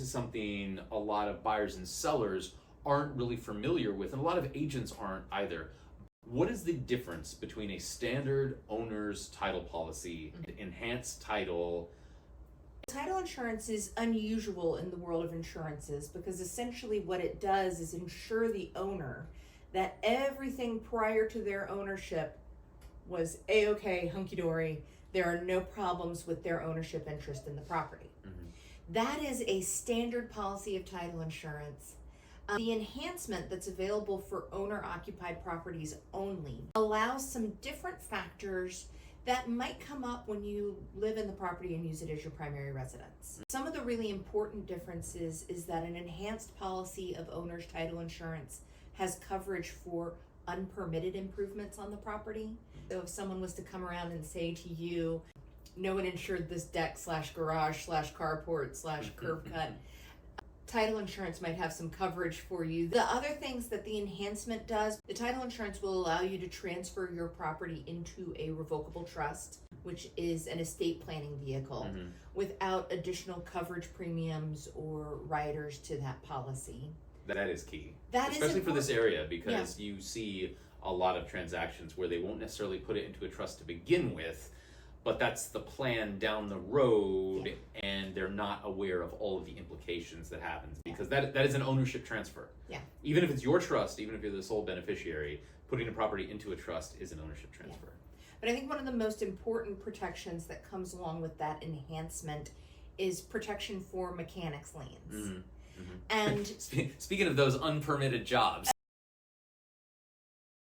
is something a lot of buyers and sellers aren't really familiar with, and a lot of agents aren't either. What is the difference between a standard owner's title policy and enhanced title? Title insurance is unusual in the world of insurances because essentially what it does is insure the owner that everything prior to their ownership was a-okay, hunky-dory. There are no problems with their ownership interest in the property. That is a standard policy of title insurance. The enhancement that's available for owner-occupied properties only allows some different factors that might come up when you live in the property and use it as your primary residence. Some of the really important differences is that an enhanced policy of owner's title insurance has coverage for unpermitted improvements on the property. So if someone was to come around and say to you, no one insured this deck / garage / carport / curb cut, title insurance might have some coverage for you. The other things that the enhancement does, the title insurance will allow you to transfer your property into a revocable trust, which is an estate planning vehicle, without additional coverage premiums or riders to that policy. That is key. That especially is for this area, because you see a lot of transactions where they won't necessarily put it into a trust to begin with, but that's the plan down the road, and they're not aware of all of the implications that happens, because that is an ownership transfer. Even if it's your trust, even if you're the sole beneficiary, putting a property into a trust is an ownership transfer. But I think one of the most important protections that comes along with that enhancement is protection for mechanics liens. And speaking of those unpermitted jobs,